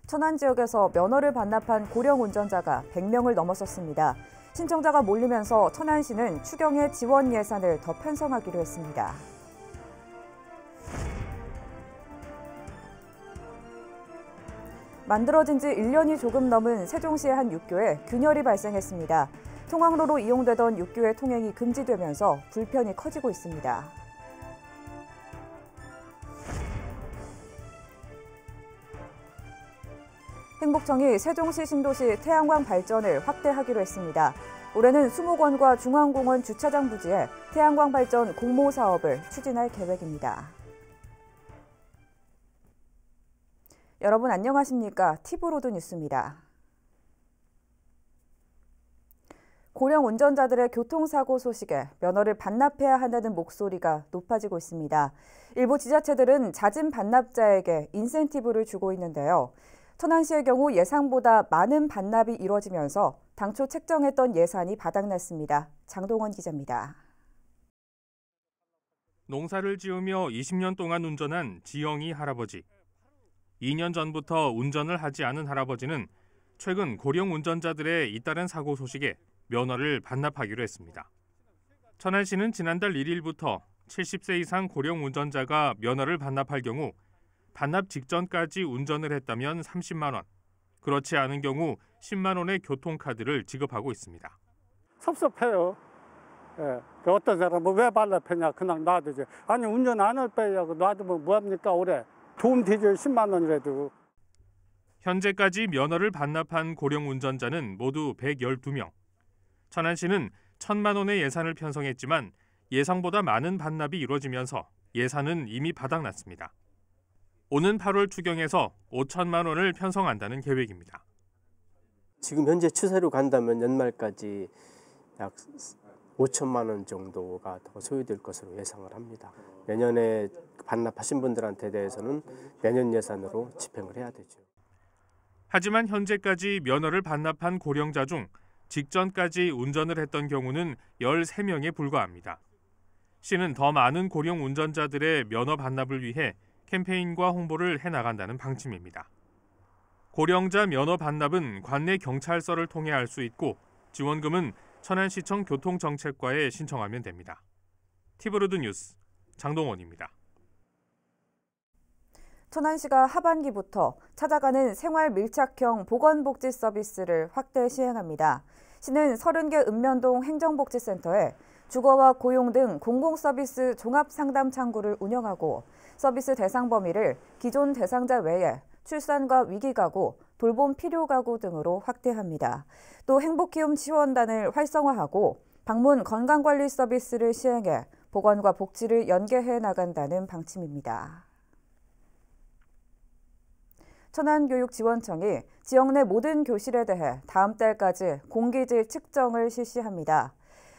천안 지역에서 면허를 반납한 고령 운전자가 100명을 넘어섰습니다. 신청자가 몰리면서 천안시는 추경의 지원 예산을 더 편성하기로 했습니다. 만들어진 지 1년이 조금 넘은 세종시의 한 육교에 균열이 발생했습니다. 통학로로 이용되던 육교의 통행이 금지되면서 불편이 커지고 있습니다. 행복청이 세종시 신도시 태양광 발전을 확대하기로 했습니다. 올해는 수목원과 중앙공원 주차장 부지에 태양광 발전 공모 사업을 추진할 계획입니다. 여러분 안녕하십니까? 티브로드 뉴스입니다. 고령 운전자들의 교통사고 소식에 면허를 반납해야 한다는 목소리가 높아지고 있습니다. 일부 지자체들은 잦은 반납자에게 인센티브를 주고 있는데요. 천안시의 경우 예상보다 많은 반납이 이뤄지면서 당초 책정했던 예산이 바닥났습니다. 장동원 기자입니다. 농사를 지으며 20년 동안 운전한 지영이 할아버지. 2년 전부터 운전을 하지 않은 할아버지는 최근 고령 운전자들의 잇따른 사고 소식에 면허를 반납하기로 했습니다. 천안시는 지난달 1일부터 70세 이상 고령 운전자가 면허를 반납할 경우 반납 직전까지 운전을 했다면 30만 원, 그렇지 않은 경우 10만 원의 교통카드를 지급하고 있습니다. 섭섭해요. 예. 어떤 사람은 왜 반납했냐 그냥 놔두지. 아니 운전 안 할 빼냐고 놔두면 뭐합니까 올해. 도움 되죠 10만 원이라도. 현재까지 면허를 반납한 고령 운전자는 모두 112명. 천안시는 1,000만 원의 예산을 편성했지만 예상보다 많은 반납이 이루어지면서 예산은 이미 바닥났습니다. 오는 8월 추경에서 5천만 원을 편성한다는 계획입니다. 지금 현재 추세로 간다면 연말까지 약 5천만 원 정도가 더 소요될 것으로 예상을 합니다. 내년에 반납하신 분들한테 대해서는 내년 예산으로 집행을 해야 되죠. 하지만 현재까지 면허를 반납한 고령자 중 직전까지 운전을 했던 경우는 13명에 불과합니다. 시는 더 많은 고령 운전자들의 면허 반납을 위해 캠페인과 홍보를 해나간다는 방침입니다. 고령자 면허 반납은 관내 경찰서를 통해 할 수 있고 지원금은 천안시청 교통정책과에 신청하면 됩니다. 티브로드 뉴스 장동원입니다. 천안시가 하반기부터 찾아가는 생활 밀착형 보건복지 서비스를 확대 시행합니다. 시는 30개 읍면동 행정복지센터에 주거와 고용 등 공공서비스 종합상담 창구를 운영하고 서비스 대상 범위를 기존 대상자 외에 출산과 위기가구, 돌봄 필요가구 등으로 확대합니다. 또 행복키움 지원단을 활성화하고 방문 건강관리 서비스를 시행해 보건과 복지를 연계해 나간다는 방침입니다. 천안교육지원청이 지역 내 모든 교실에 대해 다음 달까지 공기질 측정을 실시합니다.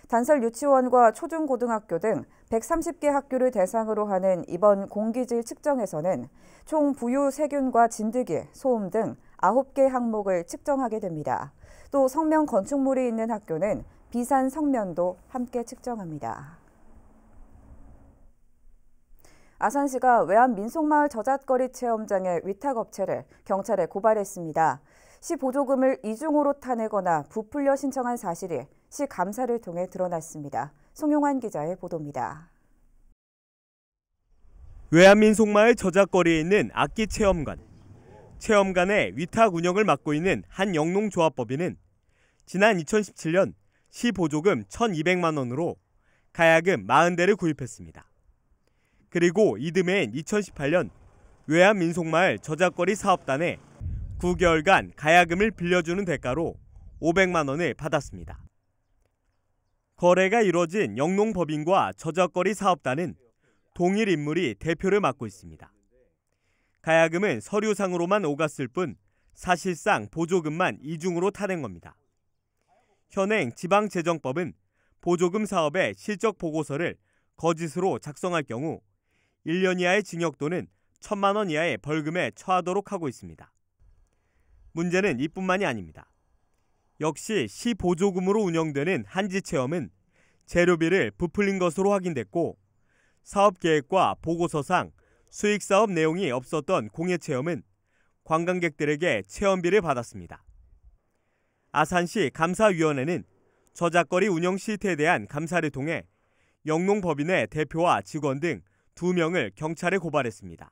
단설 유치원과 초중고등학교 등 130개 학교를 대상으로 하는 이번 공기질 측정에서는 총 부유 세균과 진드기, 소음 등 9개 항목을 측정하게 됩니다. 또 성면 건축물이 있는 학교는 비산 성면도 함께 측정합니다. 아산시가 외암 민속마을 저잣거리 체험장의 위탁업체를 경찰에 고발했습니다. 시 보조금을 이중으로 타내거나 부풀려 신청한 사실이 시 감사를 통해 드러났습니다. 송용환 기자의 보도입니다. 외암 민속마을 저잣거리에 있는 악기 체험관. 체험관의 위탁 운영을 맡고 있는 한 영농조합법인은 지난 2017년 시 보조금 1,200만 원으로 가야금 40대를 구입했습니다. 그리고 이듬해인 2018년 외암 민속마을 저잣거리 사업단에 9개월간 가야금을 빌려주는 대가로 500만 원을 받았습니다. 거래가 이뤄진 영농법인과 저잣거리 사업단은 동일 인물이 대표를 맡고 있습니다. 가야금은 서류상으로만 오갔을 뿐 사실상 보조금만 이중으로 타낸 겁니다. 현행 지방재정법은 보조금 사업의 실적 보고서를 거짓으로 작성할 경우 1년 이하의 징역 또는 1,000만 원 이하의 벌금에 처하도록 하고 있습니다. 문제는 이뿐만이 아닙니다. 역시 시 보조금으로 운영되는 한지체험은 재료비를 부풀린 것으로 확인됐고 사업계획과 보고서상 수익사업 내용이 없었던 공예체험은 관광객들에게 체험비를 받았습니다. 아산시 감사위원회는 저작거리 운영 실태에 대한 감사를 통해 영농법인의 대표와 직원 등 2명을 경찰에 고발했습니다.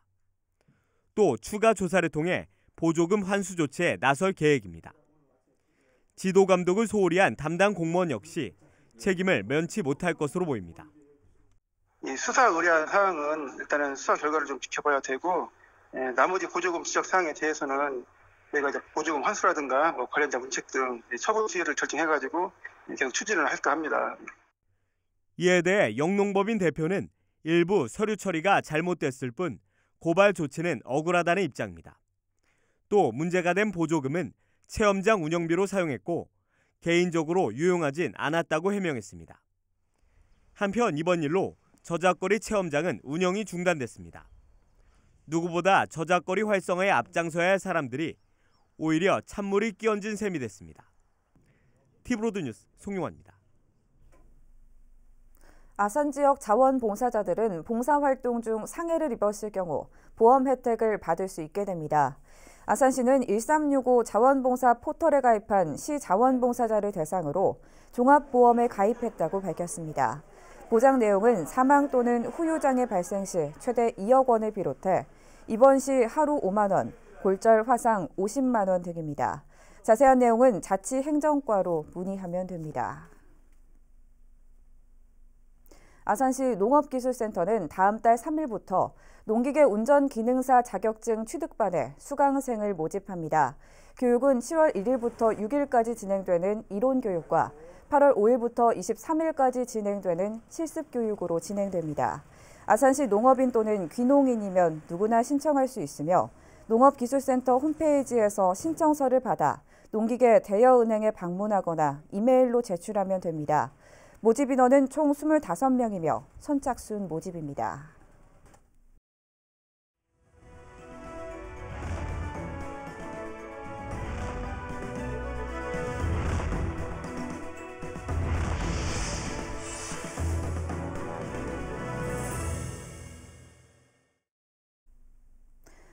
또 추가 조사를 통해 보조금 환수 조치에 나설 계획입니다. 지도 감독을 소홀히 한 담당 공무원 역시 책임을 면치 못할 것으로 보입니다. 이 수사 의뢰한 사항은 일단은 수사 결과를 좀 지켜봐야 되고, 나머지 보조금 지적 사항에 대해서는 저희가 이제 보조금 환수라든가 관련자 문책 등 처분 수위를 결정해가지고 계속 추진을 할까 합니다. 이에 대해 영농법인 대표는 일부 서류 처리가 잘못됐을 뿐 고발 조치는 억울하다는 입장입니다. 또 문제가 된 보조금은 체험장 운영비로 사용했고 개인적으로 유용하진 않았다고 해명했습니다. 한편 이번 일로 저작거리 체험장은 운영이 중단됐습니다. 누구보다 저작거리 활성화에 앞장서야 할 사람들이 오히려 찬물이 끼얹은 셈이 됐습니다. 티브로드 뉴스 송용환입니다. 아산 지역 자원봉사자들은 봉사활동 중 상해를 입었을 경우 보험 혜택을 받을 수 있게 됩니다. 아산시는 1365 자원봉사 포털에 가입한 시 자원봉사자를 대상으로 종합보험에 가입했다고 밝혔습니다. 보장 내용은 사망 또는 후유장애 발생 시 최대 2억 원을 비롯해 입원 시 하루 5만 원, 골절 화상 50만 원 등입니다. 자세한 내용은 자치행정과로 문의하면 됩니다. 아산시 농업기술센터는 다음 달 3일부터 농기계 운전기능사 자격증 취득반에 수강생을 모집합니다. 교육은 10월 1일부터 6일까지 진행되는 이론교육과 8월 5일부터 23일까지 진행되는 실습교육으로 진행됩니다. 아산시 농업인 또는 귀농인이면 누구나 신청할 수 있으며 농업기술센터 홈페이지에서 신청서를 받아 농기계 대여은행에 방문하거나 이메일로 제출하면 됩니다. 모집 인원은 총 25명이며 선착순 모집입니다.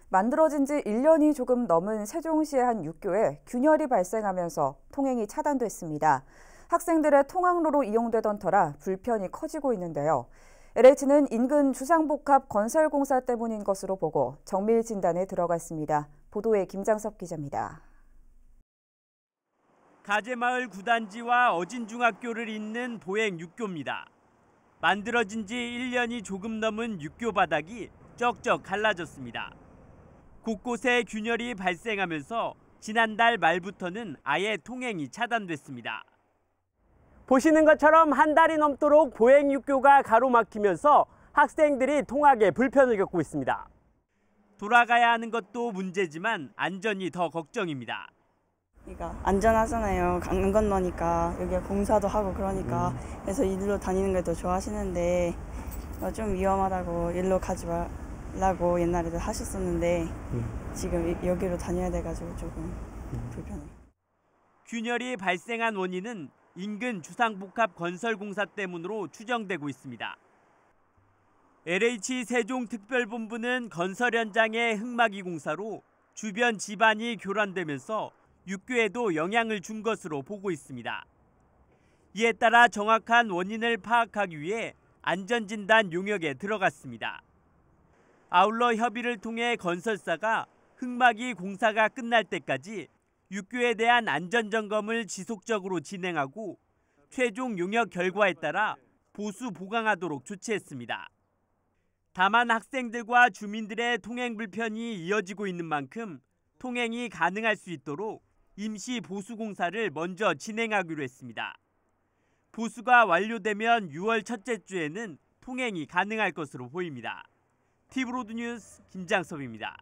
만들어진 지 1년이 조금 넘은 세종시의 한 육교에 균열이 발생하면서 통행이 차단됐습니다. 학생들의 통학로로 이용되던 터라 불편이 커지고 있는데요. LH는 인근 주상복합 건설공사 때문인 것으로 보고 정밀 진단에 들어갔습니다. 보도에 김장섭 기자입니다. 가재마을 9단지와 어진중학교를 잇는 보행 육교입니다. 만들어진 지 1년이 조금 넘은 육교 바닥이 쩍쩍 갈라졌습니다. 곳곳에 균열이 발생하면서 지난달 말부터는 아예 통행이 차단됐습니다. 보시는 것처럼 한 달이 넘도록 보행 육교가 가로막히면서 학생들이 통학에 불편을 겪고 있습니다. 돌아가야 하는 것도 문제지만 안전이 더 걱정입니다. 그러니까 안전하잖아요. 강 건너니까 여기 공사도 하고 그러니까 그래서 일로 다니는 걸 더 좋아하시는데 좀 위험하다고 일로 가지 말라고 옛날에도 하셨었는데 지금 여기로 다녀야 돼가지고 조금 불편해요. 균열이 발생한 원인은 인근 주상복합 건설공사 때문으로 추정되고 있습니다. LH 세종특별본부는 건설 현장의 흙막이 공사로 주변 지반이 교란되면서 육교에도 영향을 준 것으로 보고 있습니다. 이에 따라 정확한 원인을 파악하기 위해 안전진단 용역에 들어갔습니다. 아울러 협의를 통해 건설사가 흙막이 공사가 끝날 때까지 육교에 대한 안전점검을 지속적으로 진행하고 최종 용역 결과에 따라 보수 보강하도록 조치했습니다. 다만 학생들과 주민들의 통행 불편이 이어지고 있는 만큼 통행이 가능할 수 있도록 임시 보수 공사를 먼저 진행하기로 했습니다. 보수가 완료되면 6월 첫째 주에는 통행이 가능할 것으로 보입니다. 티브로드 뉴스 김장섭입니다.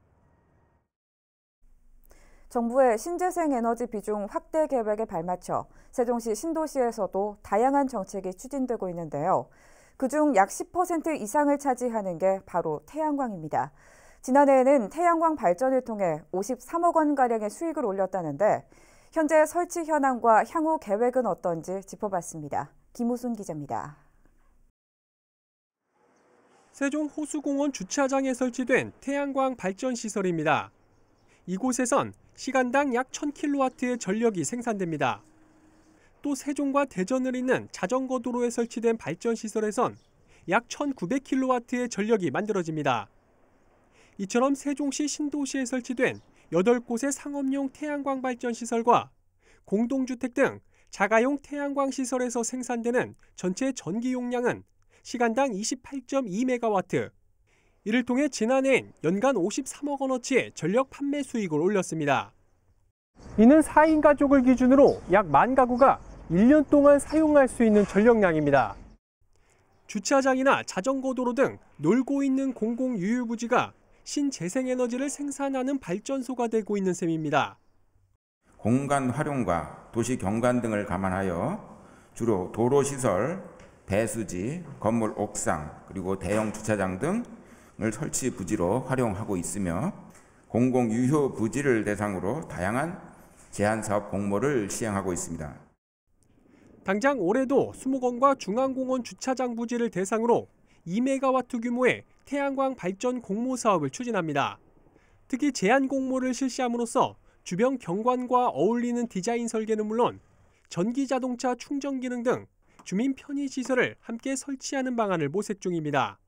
정부의 신재생 에너지 비중 확대 계획에 발맞춰 세종시 신도시에서도 다양한 정책이 추진되고 있는데요. 그중 약 10% 이상을 차지하는 게 바로 태양광입니다. 지난해에는 태양광 발전을 통해 53억 원가량의 수익을 올렸다는데 현재 설치 현황과 향후 계획은 어떤지 짚어봤습니다. 김우순 기자입니다. 세종 호수공원 주차장에 설치된 태양광 발전 시설입니다. 이곳에선 시간당 약 1000kW의 전력이 생산됩니다. 또 세종과 대전을 잇는 자전거 도로에 설치된 발전시설에선 약 1900kW의 전력이 만들어집니다. 이처럼 세종시 신도시에 설치된 8곳의 상업용 태양광 발전시설과 공동주택 등 자가용 태양광 시설에서 생산되는 전체 전기 용량은 시간당 28.2메가와트. 이를 통해 지난해엔 연간 53억 원어치의 전력 판매 수익을 올렸습니다. 이는 4인 가족을 기준으로 약 10,000가구가 1년 동안 사용할 수 있는 전력량입니다. 주차장이나 자전거 도로 등 놀고 있는 공공유휴부지가 신재생에너지를 생산하는 발전소가 되고 있는 셈입니다. 공간 활용과 도시 경관 등을 감안하여 주로 도로시설, 배수지, 건물 옥상, 그리고 대형 주차장 등을 설치 부지로 활용하고 있으며 공공유휴 부지를 대상으로 다양한 제한사업 공모를 시행하고 있습니다. 당장 올해도 수목원과 중앙공원 주차장 부지를 대상으로 2메가와트 규모의 태양광 발전 공모 사업을 추진합니다. 특히 제한 공모를 실시함으로써 주변 경관과 어울리는 디자인 설계는 물론 전기 자동차 충전 기능 등 주민 편의 시설을 함께 설치하는 방안을 모색 중입니다.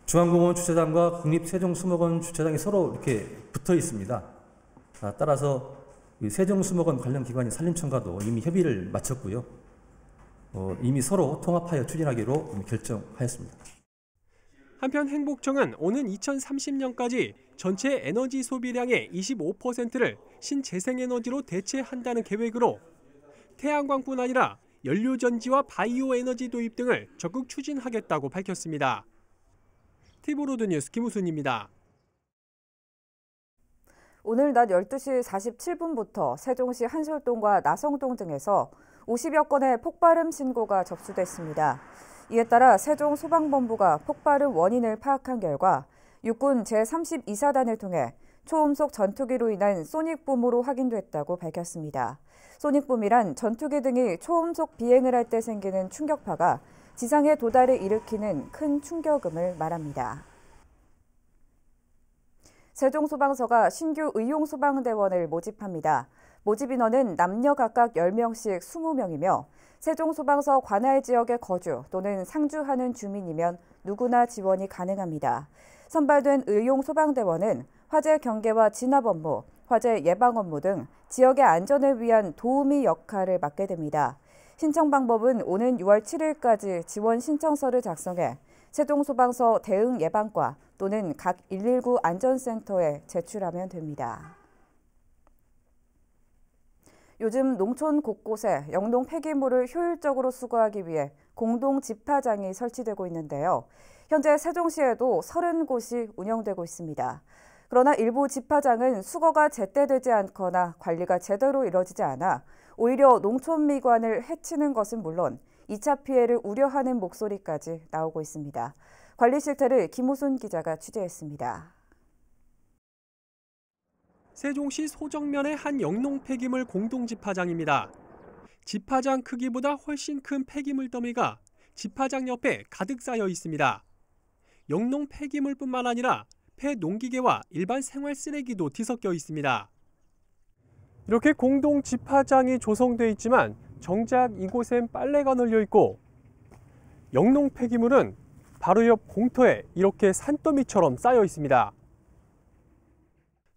중앙공원 주차장과 국립세종수목원 주차장이 서로 이렇게 붙어 있습니다. 따라서 세종수목원 관련 기관인 산림청과도 이미 협의를 마쳤고요. 이미 서로 통합하여 추진하기로 결정하였습니다. 한편 행복청은 오는 2030년까지 전체 에너지 소비량의 25%를 신재생에너지로 대체한다는 계획으로 태양광뿐 아니라 연료전지와 바이오 에너지 도입 등을 적극 추진하겠다고 밝혔습니다. TV로드 뉴스 김우순입니다. 오늘 낮 12시 47분부터 세종시 한솔동과 나성동 등에서 50여 건의 폭발음 신고가 접수됐습니다. 이에 따라 세종소방본부가 폭발음 원인을 파악한 결과 육군 제32사단을 통해 초음속 전투기로 인한 소닉붐으로 확인됐다고 밝혔습니다. 소닉붐이란 전투기 등이 초음속 비행을 할 때 생기는 충격파가 지상에 도달을 일으키는 큰 충격음을 말합니다. 세종소방서가 신규 의용소방대원을 모집합니다. 모집 인원은 남녀 각각 10명씩 20명이며 세종소방서 관할 지역에 거주 또는 상주하는 주민이면 누구나 지원이 가능합니다. 선발된 의용소방대원은 화재 경계와 진압 업무, 화재 예방 업무 등 지역의 안전을 위한 도우미 역할을 맡게 됩니다. 신청 방법은 오는 6월 7일까지 지원 신청서를 작성해 세종소방서 대응예방과 또는 각 119 안전센터에 제출하면 됩니다. 요즘 농촌 곳곳에 영농 폐기물을 효율적으로 수거하기 위해 공동 집화장이 설치되고 있는데요. 현재 세종시에도 30곳이 운영되고 있습니다. 그러나 일부 집화장은 수거가 제때 되지 않거나 관리가 제대로 이뤄지지 않아 오히려 농촌 미관을 해치는 것은 물론 2차 피해를 우려하는 목소리까지 나오고 있습니다. 관리 실태를 김우순 기자가 취재했습니다. 세종시 소정면의 한 영농 폐기물 공동 집화장입니다. 집화장 크기보다 훨씬 큰 폐기물 더미가 집화장 옆에 가득 쌓여 있습니다. 영농 폐기물뿐만 아니라 폐농기계와 일반 생활 쓰레기도 뒤섞여 있습니다. 이렇게 공동 집화장이 조성돼 있지만 정작 이곳엔 빨래가 널려 있고 영농 폐기물은 바로 옆 공터에 이렇게 산더미처럼 쌓여 있습니다.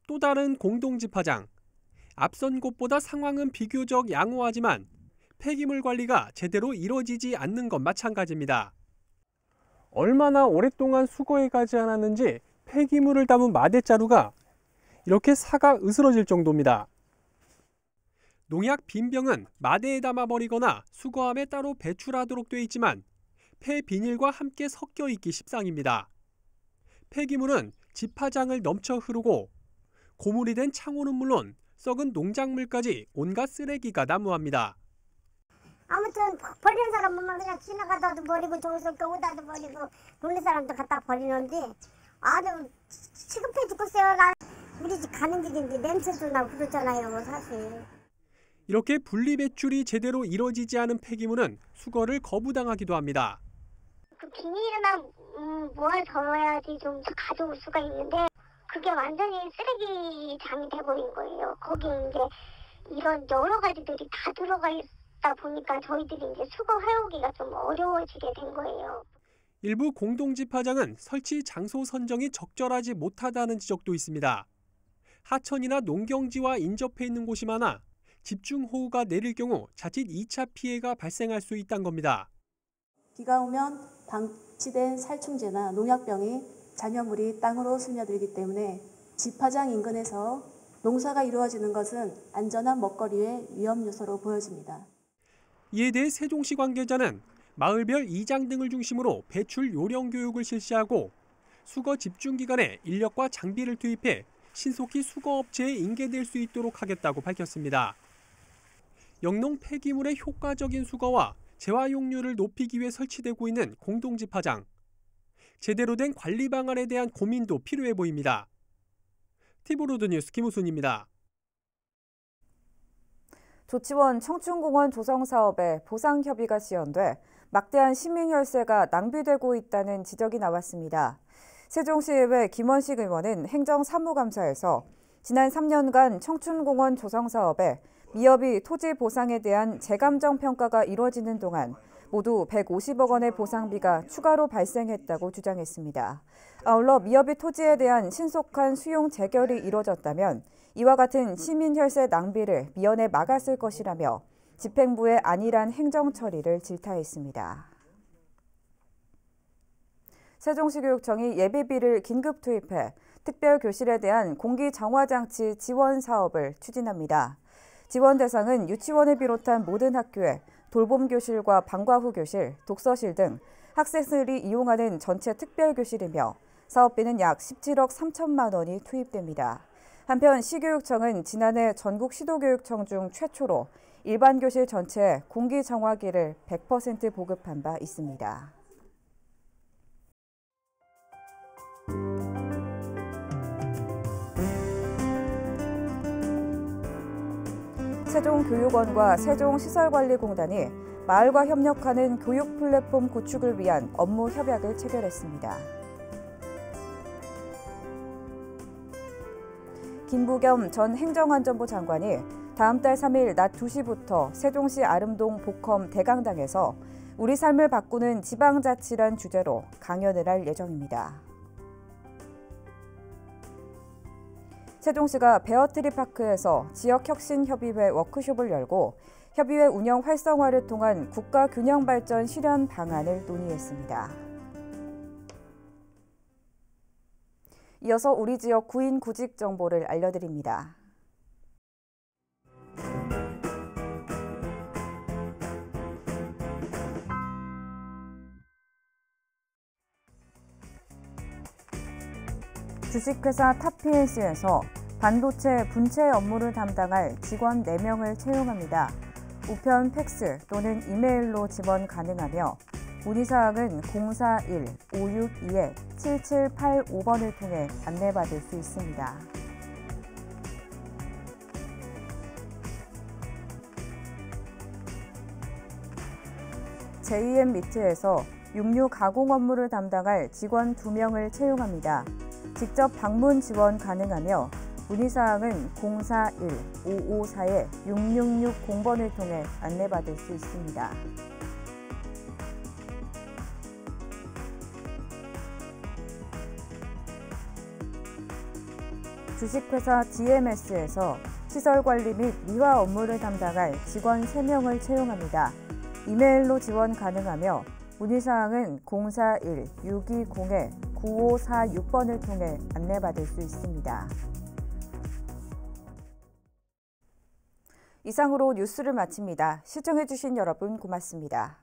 또 다른 공동 집화장. 앞선 곳보다 상황은 비교적 양호하지만 폐기물 관리가 제대로 이루어지지 않는 것 마찬가지입니다. 얼마나 오랫동안 수거해 가지 않았는지 폐기물을 담은 마대자루가 이렇게 사가 으스러질 정도입니다. 농약 빈병은 마대에 담아버리거나 수거함에 따로 배출하도록 돼 있지만 폐비닐과 함께 섞여 있기 십상입니다. 폐기물은 집화장을 넘쳐 흐르고 고물이 된 창호는 물론 썩은 농작물까지 온갖 쓰레기가 난무합니다. 아무튼 버리는 사람은 그냥 지나가다도 버리고 저기서 오다도 버리고 동네 사람도 갖다 버리는데 아주 시급해 죽겠어요. 나 우리 집 가는 길인데 냄새도 나고 그렇잖아요 사실. 이렇게 분리배출이 제대로 이뤄지지 않은 폐기물은 수거를 거부당하기도 합니다. 그 비닐이나 뭘 덜어야지 좀 가져올 수가 있는데 그게 완전히 쓰레기장이 돼버린 거예요. 거기 이제 이런 여러 가지들이 다 들어가 있다 보니까 저희들이 이제 수거해오기가 좀 어려워지게 된 거예요. 일부 공동집화장은 설치 장소 선정이 적절하지 못하다는 지적도 있습니다. 하천이나 농경지와 인접해 있는 곳이 많아 집중호우가 내릴 경우 자칫 2차 피해가 발생할 수 있다는 겁니다. 비가 오면 방치된 살충제나 농약병이 잔여물이 땅으로 스며들기 때문에 집화장 인근에서 농사가 이루어지는 것은 안전한 먹거리의 위험 요소로 보여집니다. 이에 대해 세종시 관계자는 마을별 이장 등을 중심으로 배출 요령 교육을 실시하고 수거 집중 기간에 인력과 장비를 투입해 신속히 수거업체에 인계될 수 있도록 하겠다고 밝혔습니다. 영농 폐기물의 효과적인 수거와 재활용률을 높이기 위해 설치되고 있는 공동집화장. 제대로 된 관리 방안에 대한 고민도 필요해 보입니다. TV로드뉴스 김우순입니다. 조치원 청춘공원 조성 사업에 보상 협의가 지연돼 막대한 시민 혈세가 낭비되고 있다는 지적이 나왔습니다. 세종시의회 김원식 의원은 행정사무감사에서 지난 3년간 청춘공원 조성 사업에 미협이 토지 보상에 대한 재감정 평가가 이루어지는 동안 모두 150억 원의 보상비가 추가로 발생했다고 주장했습니다. 아울러 미협이 토지에 대한 신속한 수용 재결이 이루어졌다면 이와 같은 시민 혈세 낭비를 미연에 막았을 것이라며 집행부의 안일한 행정 처리를 질타했습니다. 세종시교육청이 예비비를 긴급 투입해 특별교실에 대한 공기정화장치 지원 사업을 추진합니다. 지원 대상은 유치원을 비롯한 모든 학교에 돌봄교실과 방과 후 교실, 독서실 등 학생들이 이용하는 전체 특별교실이며 사업비는 약 17억 3천만 원이 투입됩니다. 한편 시교육청은 지난해 전국 시도교육청 중 최초로 일반 교실 전체에 공기정화기를 100% 보급한 바 있습니다. 세종교육원과 세종시설관리공단이 마을과 협력하는 교육 플랫폼 구축을 위한 업무 협약을 체결했습니다. 김부겸 전 행정안전부 장관이 다음 달 3일 낮 2시부터 세종시 아름동 복험 대강당에서 우리 삶을 바꾸는 지방자치란 주제로 강연을 할 예정입니다. 세종시가 베어트리파크에서 지역혁신협의회 워크숍을 열고 협의회 운영 활성화를 통한 국가균형발전 실현 방안을 논의했습니다. 이어서 우리 지역 구인 구직 정보를 알려드립니다. 주식회사 탑PLC에서 반도체 분체 업무를 담당할 직원 4명을 채용합니다. 우편 팩스 또는 이메일로 지원 가능하며 문의사항은 041-562-7785번을 통해 안내받을 수 있습니다. JM미트에서 육류 가공 업무를 담당할 직원 2명을 채용합니다. 직접 방문 지원 가능하며 문의사항은 041-554-6660번을 통해 안내받을 수 있습니다. 주식회사 DMS에서 시설관리 및 미화 업무를 담당할 직원 3명을 채용합니다. 이메일로 지원 가능하며 문의사항은 041-620-9546번을 통해 안내받을 수 있습니다. 이상으로 뉴스를 마칩니다. 시청해주신 여러분 고맙습니다.